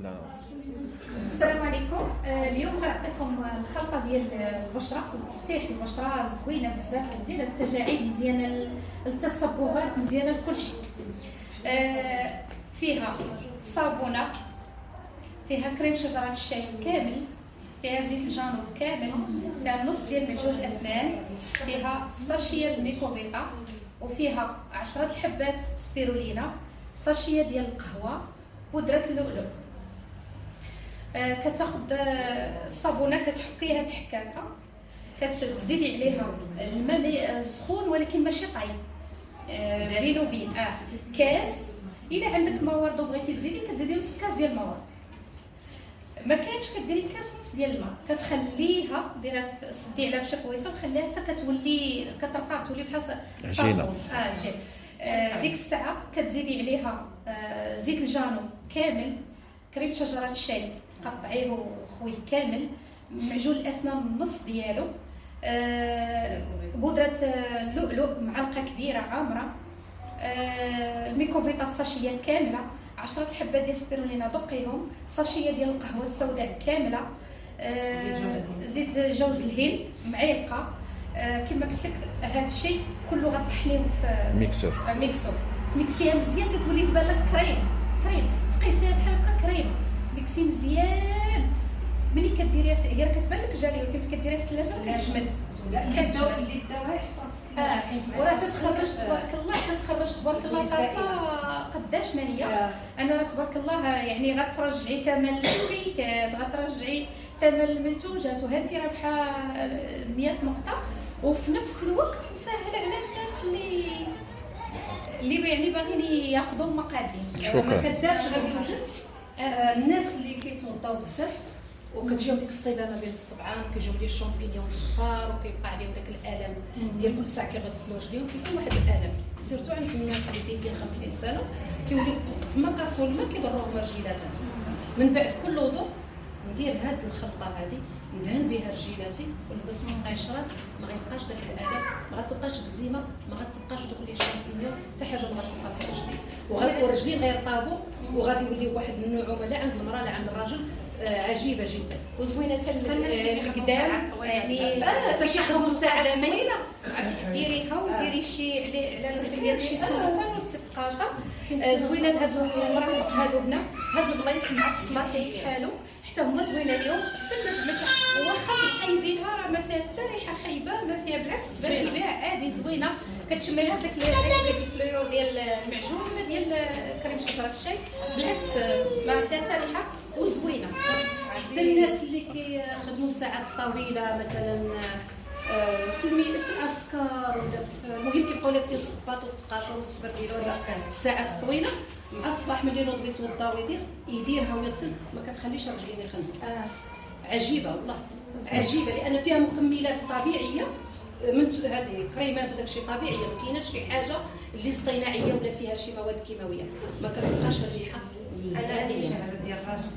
لا. السلام عليكم. اليوم غنعطيكم الخلطه ديال البشره وتفتيح البشره زوينه بزاف، مزيانه للتجاعيد، مزيانه للتصبغات، مزيانه لكل شيء. فيها صابونه، فيها كريم شجره الشاي كامل، فيها زيت الجانب كامل، فيها نص ديال معجون الاسنان، فيها ساشيه الميكوفيتا، وفيها 10 الحبات سبيرولينا، ساشيه ديال القهوه، بودره اللؤلؤ. كتاخد الصابونه كتحكيها في حكاكه، كتزيدي عليها الماء سخون ولكن ماشي طايب، بين وبين كاس. الا عندك موارد وبغيتي تزيدي كتزيدي نص كاس ديال الموارد، ما كانش كديري كاس ونص ديال الماء، كتخليها ديرها سدي عليها بشي قويصه وخليها حتى كتولي كترقى، تولي بحال عجينه. عجين. ديك الساعه كتزيدي عليها زيت الجانو كامل، كريم شجره الشاي قطعيه وخويه كامل، معجون الاسنان النص ديالو، بودره اللؤلؤ معلقه كبيره عامره، الميكوفيتا الساشيه كامله، 10 حبات ديال السبيرولينا دقيهم، ساشيه ديال القهوه السوداء كامله، زيت جوز الهند معلقه. كما قلت لك هذا الشيء كله غطحنيه في ميكسور، تميكسيها مزيان تتولي تبان لك كريم، تقيسيها بحال هكا كريم، ميكسي مزيان. ملي كديريها هي راه كتبان لك جاريه، ولكن فين كديريها في الثلاجه كتجمد، اللي داوها يحطوها في وراه تتخرج تبارك الله طاسه قداشنا هي. انا راه تبارك الله يعني غترجعي ثمن الشركات، غترجعي ثمن المنتوجات، وهانتي رابحه 100 نقطه، وفي نفس الوقت مسهل على الناس اللي يعني باغيين ياخذوا مقادير. ما كدارش غير الوجه. الناس اللي كيتوضاو بزاف وكتجيهم ديك الصيدله بين الصبعان، كيجيهم ديال الشامبينيون في الظفار، وكيبقى عليهم داك الالم ديال كل ساعه كيغسلوا رجليهم، كيكون واحد الالم سيرتو عند الناس اللي فايتين 50 سنه، كيولي وقت ما كاسوا الماء كيضروهم رجيلاتهم. من بعد كل وضوء ندير هاد الخلطه هادي، ندهن بها رجيلاتي ونلبس القيشرات، ما غيبقاش داك الالم، ما غتبقاش الكزيمه، ما غتبقاش دوك لي شامبينيون، حتى حاجه ما غتبقى في رجلي، والرجلين غيرطابوا وغادي يوليو واحد النعومه لا عند المراه لا عند الراجل، عجيبه جدا وزوينه القدام. يعني تشخدم ساعات طويله ديريها وديري شي على الرجل ديالك شي سلوفان ولا شي تقاشه. زوينه لهاد المراكز هادو هنا، هاد البلايص معصلاتي بحالو حتى هما زوينه اليوم في الناس، باش واخا تبقاي بها راه ما فيها حتى ريحه خايبه، ما فيها بالعكس تباتي بها عادي زوينه، كتشميها داك الفلويور ديال المعجون ولا ديال كريم شجره الشاي، بالعكس ما فيها حتى ريحه وزوينه. حتى الناس اللي كيخدموا ساعات طويله مثلا في العسكر ولا المهم كيبقاو لابسين الصباط والتقاشر والسبرديل ولا الساعات طويله، مع الصباح ملي ينوض يتوضا يديرها ويغسل، ما كتخليش الرجلين يخنزوا. عجيبه والله عجيبه، لان فيها مكملات طبيعيه، من هذه كريمات وداكشي طبيعيه، ما كايناش شي حاجه اللي اصطناعيه ولا فيها شي مواد كيماويه، ما كتبقاش الريحه. انا هذه الشعره ديال الراجل